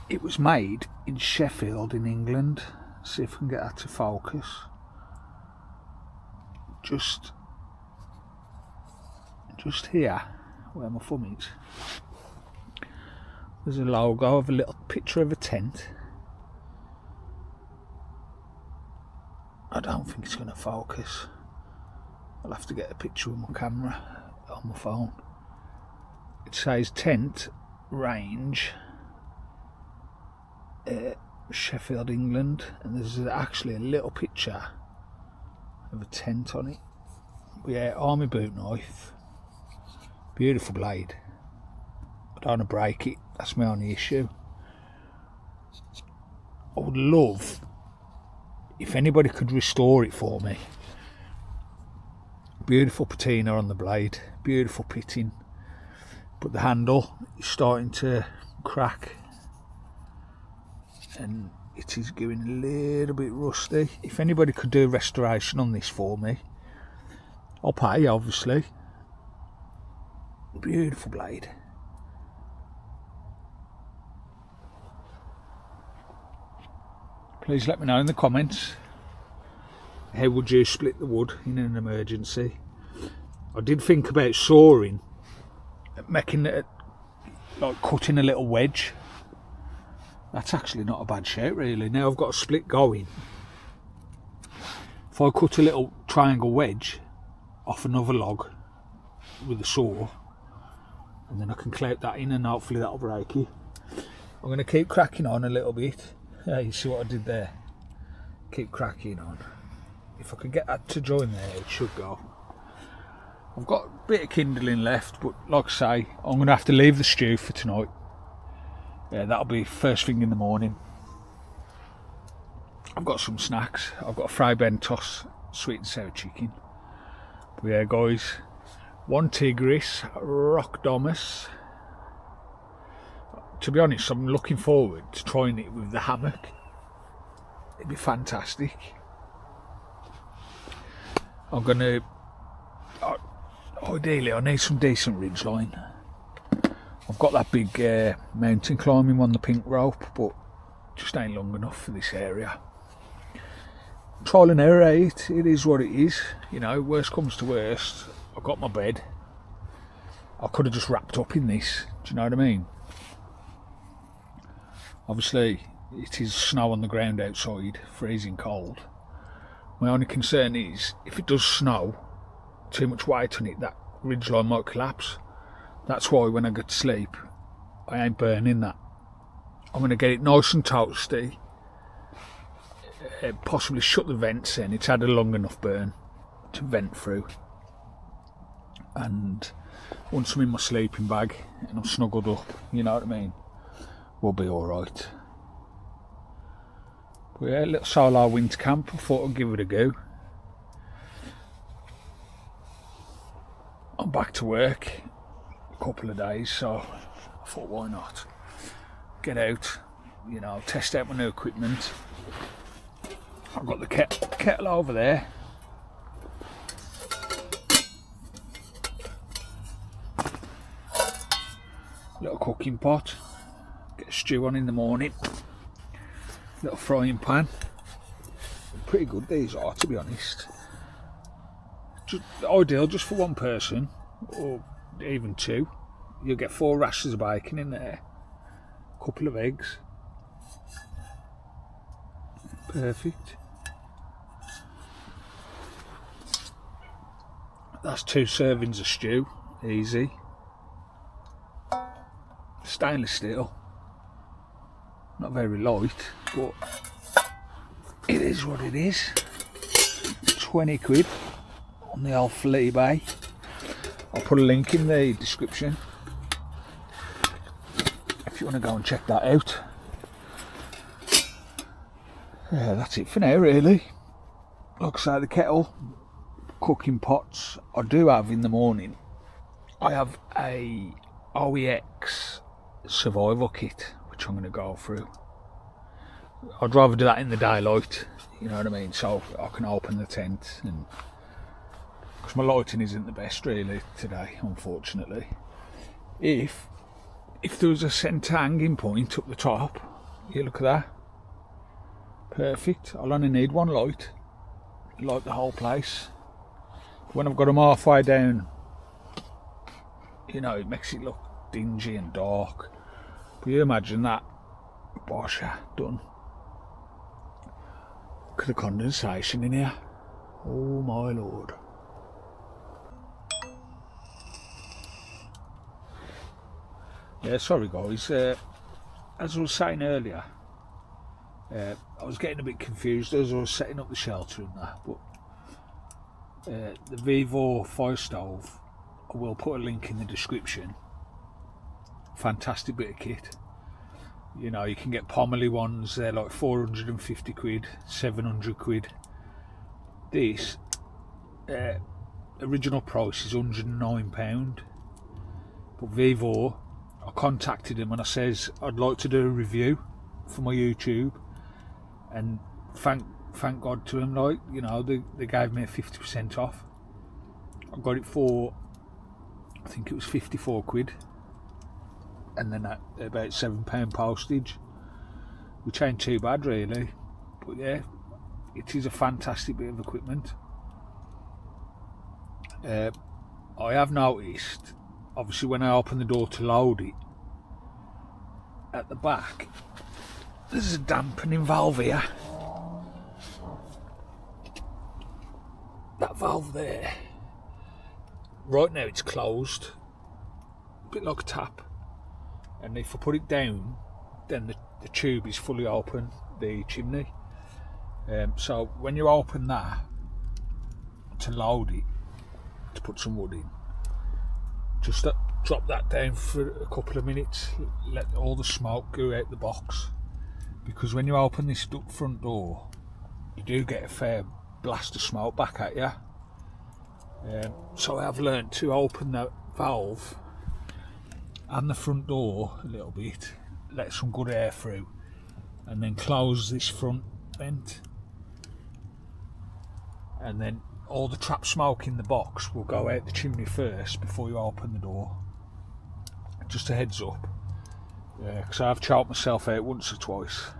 A: It was made in Sheffield in England. See if I can get that to focus. Just here where my thumb is, there's a logo of a little picture of a tent. I don't think it's going to focus. I'll have to get a picture with my camera on my phone. It says tent range Sheffield, England, and there's actually a little picture of a tent on it. Yeah, army boot knife, beautiful blade. I don't want to break it, that's my only issue. I would love if anybody could restore it for me. Beautiful patina on the blade, beautiful pitting, but the handle is starting to crack and it is getting a little bit rusty. If anybody could do a restoration on this for me, I'll pay, obviously. Beautiful blade. Please let me know in the comments, how would you split the wood in an emergency? I did think about sawing, making it like cutting a little wedge. That's actually not a bad shape really. Now I've got a split going. If I cut a little triangle wedge off another log with a saw, and then I can clamp that in and hopefully that'll break it. I'm going to keep cracking on a little bit. Yeah, you see what I did there? Keep cracking on. If I could get that to join there, it should go. I've got a bit of kindling left, but like I say, I'm going to have to leave the stew for tonight. Yeah, that'll be first thing in the morning. I've got some snacks. I've got a fried bentos, sweet and sour chicken. But yeah, guys, 1 Tigris Rock Domus. To be honest, I'm looking forward to trying it with the hammock. It'd be fantastic. I'm gonna, ideally I need some decent ridgeline. I've got that big mountain climbing on the pink rope, but just ain't long enough for this area. Trial and error, it is what it is. You know, worst comes to worst, I've got my bed. I could have just wrapped up in this, do you know what I mean? Obviously, it is snow on the ground outside, freezing cold. My only concern is, if it does snow, too much weight on it, that ridgeline might collapse. That's why when I go to sleep, I ain't burning that. I'm going to get it nice and toasty, possibly shut the vents in. It's had a long enough burn to vent through. And once I'm in my sleeping bag and I'm snuggled up, you know what I mean, we'll be alright. But yeah, a little solo winter camp, I thought I'd give it a go. I'm back to work a couple of days, so I thought why not get out, you know, test out my new equipment. I've got the kettle over there. Little cooking pot, get a stew on in the morning. Little frying pan. Pretty good these are, to be honest. Just ideal just for one person, or even two. You'll get 4 rashers of bacon in there, a couple of eggs. Perfect. That's 2 servings of stew, easy. Stainless steel. not very light, but it is what it is. 20 quid on the old eBay. I'll put a link in the description if you want to go and check that out. Yeah, that's it for now really. Like I say, the kettle, cooking pots I do have in the morning. I have a OEX survival kit which I'm going to go through. I'd rather do that in the daylight, you know what I mean, so I can open the tent, and because my lighting isn't the best really today, unfortunately. If there was a centre hanging point up the top, you look at that, perfect. I'll only need one light, light the whole place. When I've got them halfway down, you know, it makes it look dingy and dark. But you imagine that, bosh, done. Look at the condensation in here. Oh my lord. Yeah, sorry guys, as I was saying earlier, I was getting a bit confused as I was setting up the shelter and that, but the Vivo fire stove, I will put a link in the description. Fantastic bit of kit. You know, you can get Pomely ones, they're like 450 quid, 700 quid. This original price is £109, but Vivo, I contacted him and I says I'd like to do a review for my YouTube, and thank God to him, like, you know, they gave me a 50% off. I got it for, I think it was 54 quid, and then about £7 postage, which ain't too bad really. But yeah, it is a fantastic bit of equipment. I have noticed, obviously when I open the door to load it, at the back there's a dampening valve here. That valve there, right now it's closed, a bit like a tap, and if I put it down then the tube is fully open, the chimney. So when you open that to load it, to put some wood in, just drop that down for a couple of minutes, let all the smoke go out the box, because when you open this front door you do get a fair blast of smoke back at you. So I have learnt to open the valve and the front door a little bit, let some good air through, and then close this front vent, and then all the trapped smoke in the box will go out the chimney first before you open the door. Just a heads up, because I've choked myself out once or twice.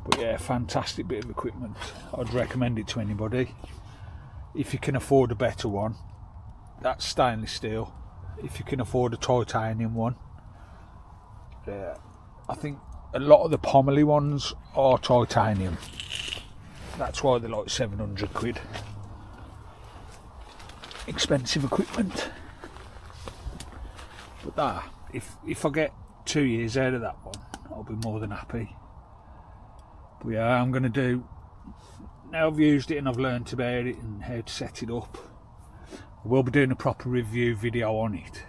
A: But yeah, fantastic bit of equipment. I'd recommend it to anybody. If you can afford a better one, that's stainless steel. If you can afford a titanium one, I think a lot of the Pomely ones are titanium. That's why they're like 700 quid. Expensive equipment. But that, if I get 2 years out of that one, I'll be more than happy. But yeah, I'm going to do, now I've used it and I've learned about it and how to set it up, I will be doing a proper review video on it.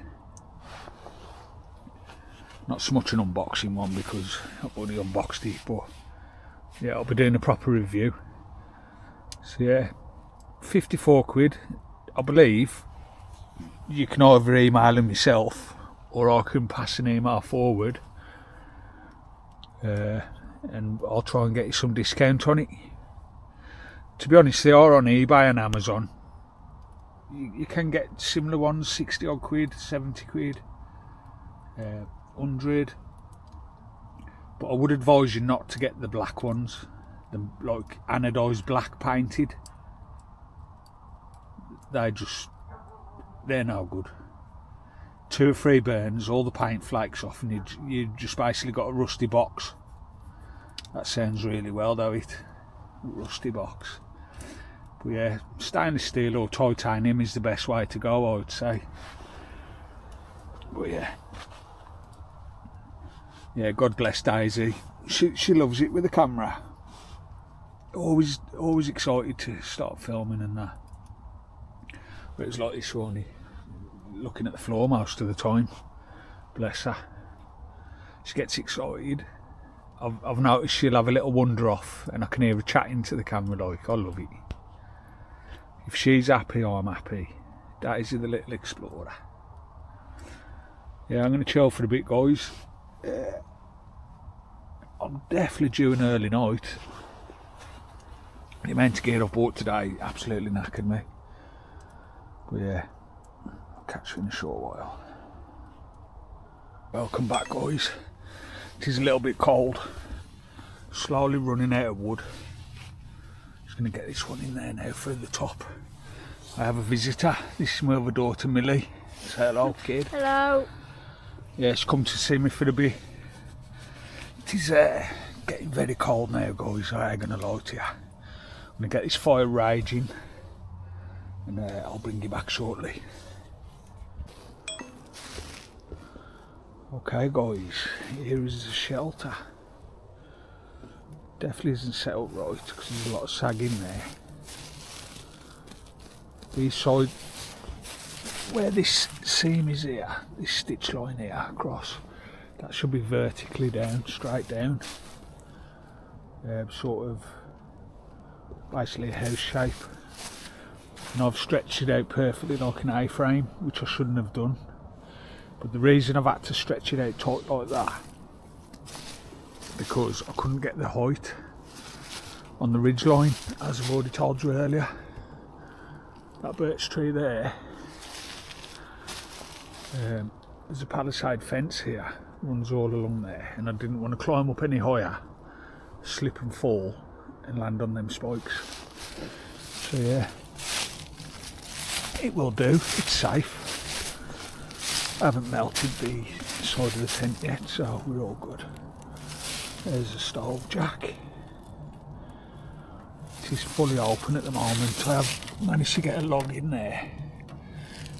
A: Not so much an unboxing one because I've already unboxed it, but yeah, I'll be doing a proper review. So yeah, 54 quid. I believe you can either email them yourself or I can pass an email forward, and I'll try and get you some discount on it. To be honest, they are on eBay and Amazon. You can get similar ones, 60 odd quid, 70 quid, 100. But I would advise you not to get the black ones, the like anodised black painted. They're no good. 2 or 3 burns, all the paint flakes off, and you just basically got a rusty box. That sounds really well though, it rusty box. But yeah, stainless steel or titanium is the best way to go, I would say. But yeah, Yeah, God bless Daisy. She loves it with the camera. Always excited to start filming and that. But it's like this, only looking at the floor most of the time. Bless her. She gets excited. I've noticed she'll have a little wander off and I can hear her chatting to the camera like, I love it. If she's happy, I'm happy. Daisy the little explorer. Yeah, I'm going to chill for a bit, guys. I'm definitely due an early night. It meant to get up work today, absolutely knackered me. But yeah, I'll catch you in a short while. Welcome back, guys. It is a little bit cold. Slowly running out of wood. Just going to get this one in there now through the top. I have a visitor. This is my other daughter, Millie. Say hello, kid.
B: Hello.
A: Yeah, she's come to see me for a bit. It is getting very cold now, guys. I ain't going to lie to you. I'm going to get this fire raging and I'll bring you back shortly. Okay, guys, here is the shelter. Definitely isn't set up right because there's a lot of sag in there. This side, where this seam is here, this stitch line here across, that should be vertically down, straight down. Sort of basically a house shape. And I've stretched it out perfectly like an A-frame, which I shouldn't have done. But the reason I've had to stretch it out tight like that, because I couldn't get the height on the ridge line, as I've already told you earlier. That birch tree there, there's a palisade fence here, runs all along there, and I didn't want to climb up any higher, slip and fall and land on them spikes. So yeah, it will do, it's safe. I haven't melted the side of the tent yet, so we're all good. There's a stove jack. It is fully open at the moment. I have managed to get a log in there.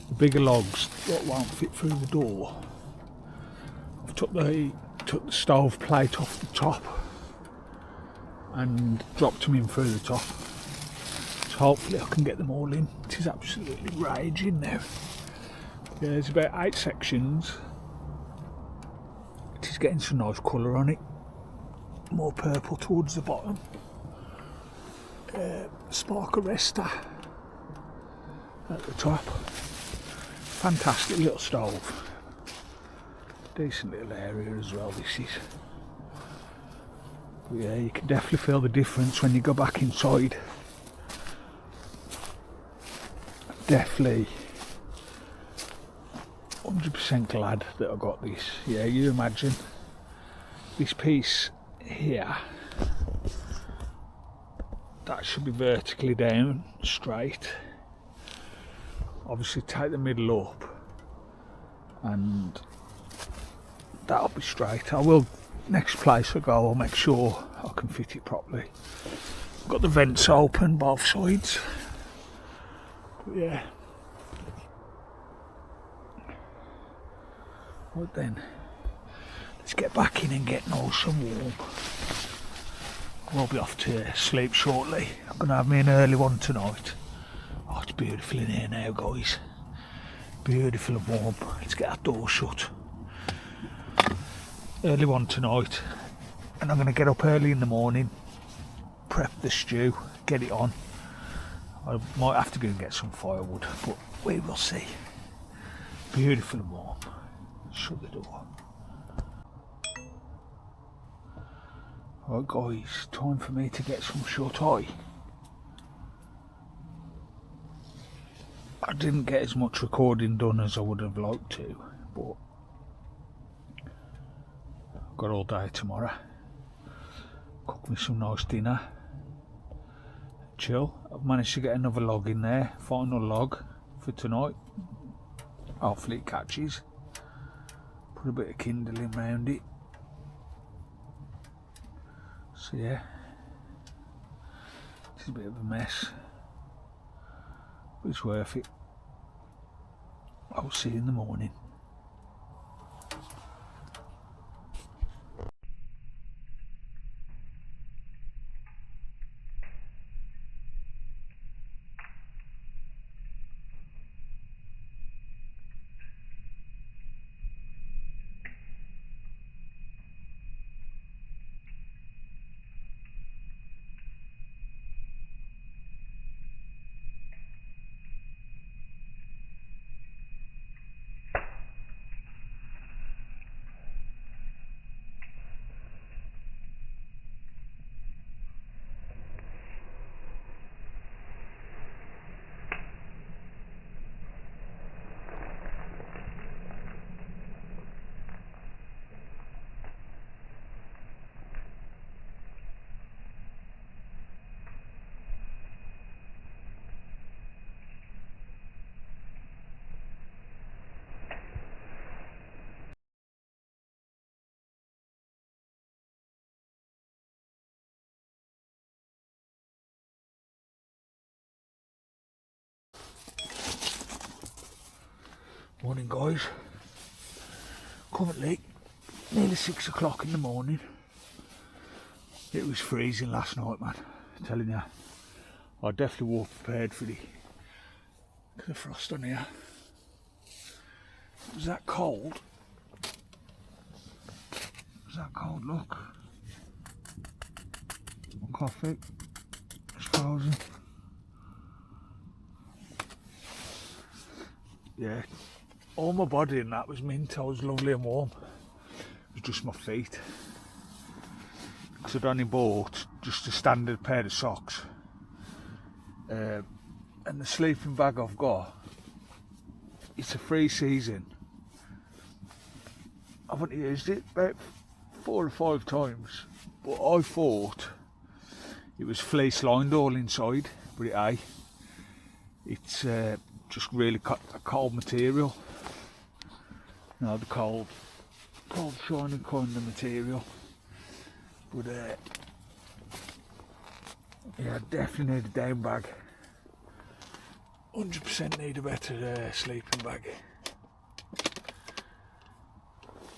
A: The bigger logs that won't fit through the door. I've took the stove plate off the top and dropped them in through the top. So hopefully I can get them all in. It is absolutely raging now. Yeah, there's about 8 sections. It is getting some nice colour on it. More purple towards the bottom. Spark arrestor at the top. Fantastic little stove. Decent little area as well, this is. But yeah, you can definitely feel the difference when you go back inside. Definitely 100% glad that I got this. Yeah, you imagine this piece here, that should be vertically down, straight. Obviously take the middle up and that'll be straight. I will, next place I go, I'll make sure I can fit it properly. Got the vents open both sides. But yeah. Right then, let's get back in and get nice and warm. We'll be off to sleep shortly. I'm going to have me an early one tonight. Oh, it's beautiful in here now, guys. Beautiful and warm. Let's get our door shut. Early one tonight. And I'm going to get up early in the morning, prep the stew, get it on. I might have to go and get some firewood, but we will see. Beautiful and warm. Shut the door. Right guys, time for me to get some shut eye. I didn't get as much recording done as I would have liked to, but I've got all day tomorrow. Cook me some nice dinner. Chill. I've managed to get another log in there, final log for tonight. Hopefully it catches. Put a bit of kindling round it. So yeah, it's a bit of a mess, but it's worth it. I'll see you in the morning. Morning guys. Currently nearly 6 o'clock in the morning. It was freezing last night, man. I'm telling you. I definitely walked prepared for the frost on here. Was that cold? Was that cold? Look. My coffee. It's frozen. Yeah. All my body in that was mint. I was lovely and warm. It was just my feet. Because I'd only bought just a standard pair of socks. And the sleeping bag I've got, it's a free season. I've only used it about 4 or 5 times. But I thought it was fleece lined all inside. But it ain't. It's just really a cold material. You know, the cold shiny kind of material. But yeah, I definitely need a down bag. 100% need a better sleeping bag.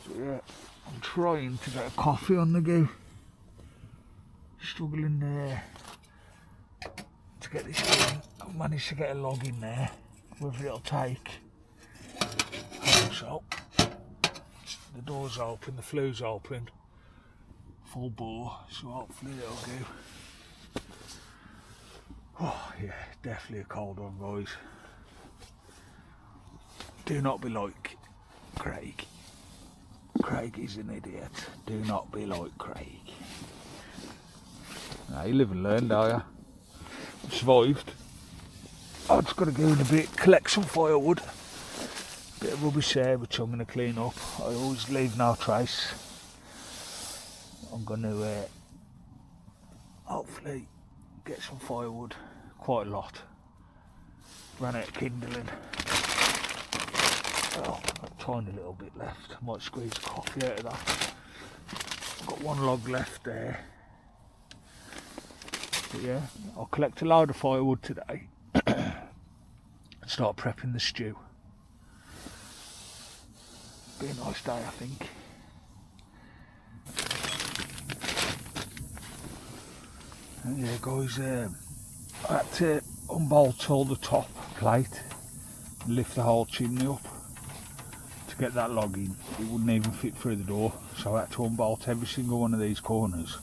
A: So yeah, I'm trying to get a coffee on the go. Struggling to get this going. I've managed to get a log in there. Whether it'll take. I hope so. The door's open, the flue's open, full bore, so hopefully it'll go. Oh yeah, definitely a cold one, guys. Do not be like Craig. Craig is an idiot. Do not be like Craig. Now you live and learn, don't you? Survived. I've just got to go in a bit, collect some firewood. Bit of rubbish there which I'm going to clean up. I always leave no trace. I'm going to hopefully get some firewood, quite a lot. Ran out of kindling. Well, a tiny little bit left. I might squeeze a coffee out of that. I've got 1 log left there. But yeah, I'll collect a load of firewood today and start prepping the stew. Be a nice day, I think. And yeah, guys, I had to unbolt all the top plate and lift the whole chimney up to get that log in. It wouldn't even fit through the door, so I had to unbolt every single one of these corners.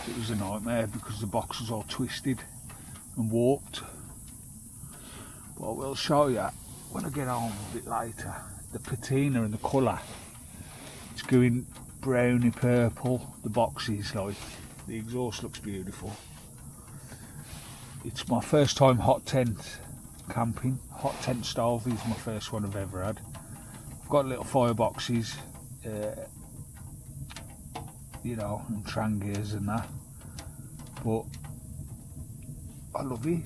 A: It was a nightmare because the box was all twisted and warped. But I will show you when I get home a bit later. The patina and the colour, it's going browny purple. The box is like, the exhaust looks beautiful. It's my first time hot tent camping. Hot tent stove is my first one I've ever had. I've got little fireboxes, you know, and trangiers and that, but I love it.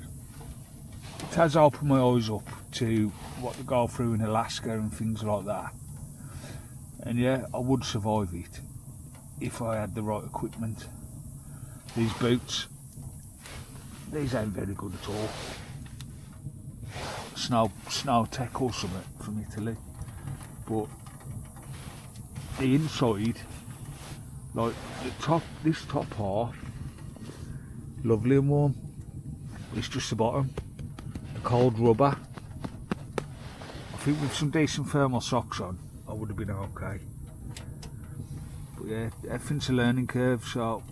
A: It has opened my eyes up to what they go through in Alaska and things like that. And yeah, I would survive it if I had the right equipment. These boots, these ain't very good at all. Snow Tech or something from Italy. But the inside, like this top half, lovely and warm. It's just the bottom. Cold rubber. I think with some decent thermal socks on I would have been okay, but yeah, everything's a learning curve, so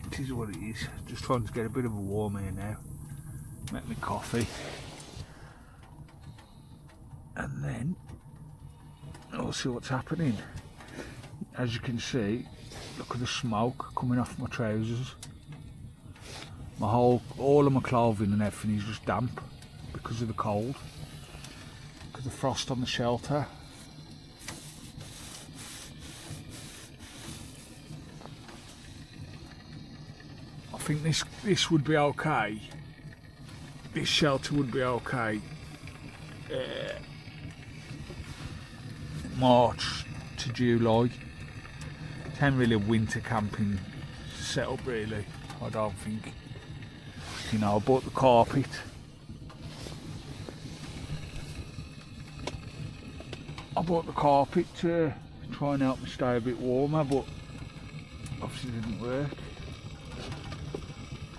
A: it is what it is. Just trying to get a bit of a warm here now, make me coffee, and then I'll see what's happening. As you can see, look at the smoke coming off my trousers. All of my clothing and everything is just damp because of the cold, because of the frost on the shelter. I think this would be okay. This shelter would be okay. March to July. It ain't really a winter camping setup really, I don't think. You know, I bought the carpet. I bought the carpet to try and help me stay a bit warmer, but obviously didn't work.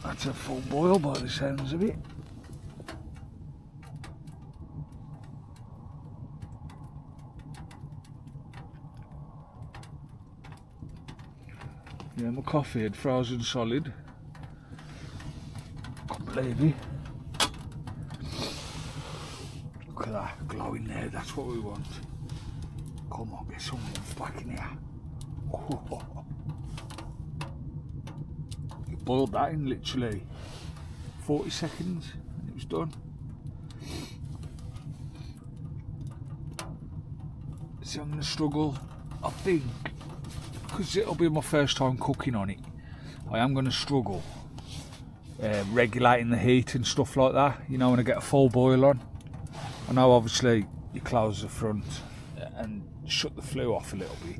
A: That's a full boil by the sounds of it. Yeah, my coffee had frozen solid. Can't believe it. Look at that, glowing there, that's what we want. Come on, get some warmth back in here. You boiled that in literally 40 seconds and it was done. So I'm going to struggle, I think, because it'll be my first time cooking on it. I am going to struggle regulating the heat and stuff like that, you know, when I get a full boil on. I know obviously you close the front and shut the flue off a little bit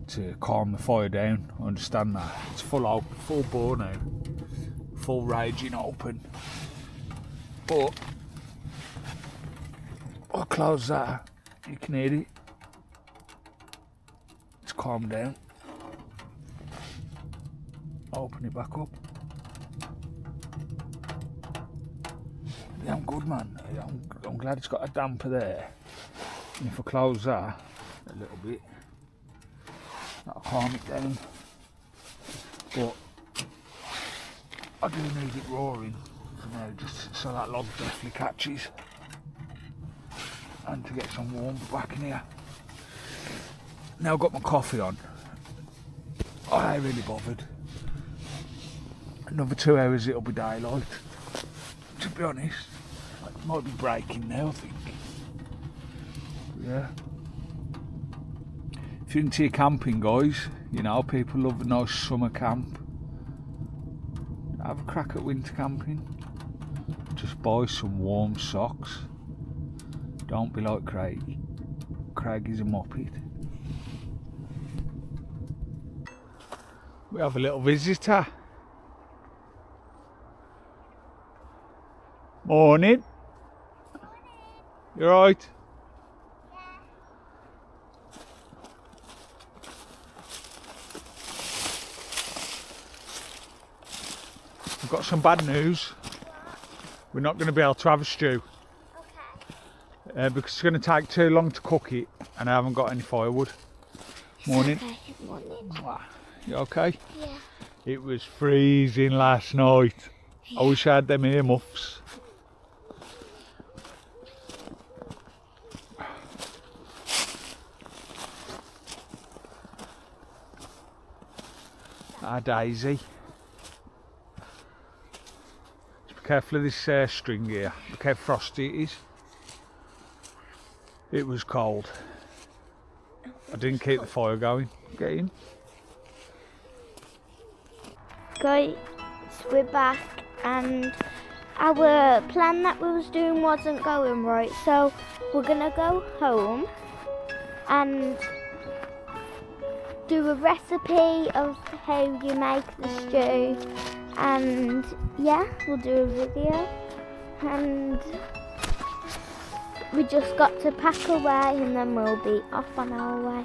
A: to calm the fire down. I understand that. It's full bore now, full raging open. But I'll close that, you can hear it. It's calmed down. Open it back up. Yeah, I'm good, man. I'm glad it's got a damper there. And if I close that a little bit, that'll calm it down. But I do need it roaring for now, just so that log definitely catches. And to get some warmth back in here. Now I've got my coffee on. I ain't really bothered. Another 2 hours it'll be daylight. To be honest, it might be breaking now, I think. Yeah. If you're into your camping, guys, you know, people love a nice summer camp. Have a crack at winter camping. Just buy some warm socks. Don't be like Craig. Craig is a muppet. We have a little visitor. Morning. You alright? I've got some bad news. We're not going to be able to have a stew. Okay. Because it's going to take too long to cook it and I haven't got any firewood. Morning.
B: Okay. Morning.
A: You okay?
B: Yeah.
A: It was freezing last night. Yeah. I wish I had them earmuffs. Ah, Daisy. Just be careful of this string here. Look how frosty it is. It was cold. I didn't keep the fire going. Get in.
B: Guys, we're back and our plan that we was doing wasn't going right, so we're gonna go home and do a recipe of how you make the stew, and yeah, we'll do a video, and we just got to pack away and then we'll be off on our way.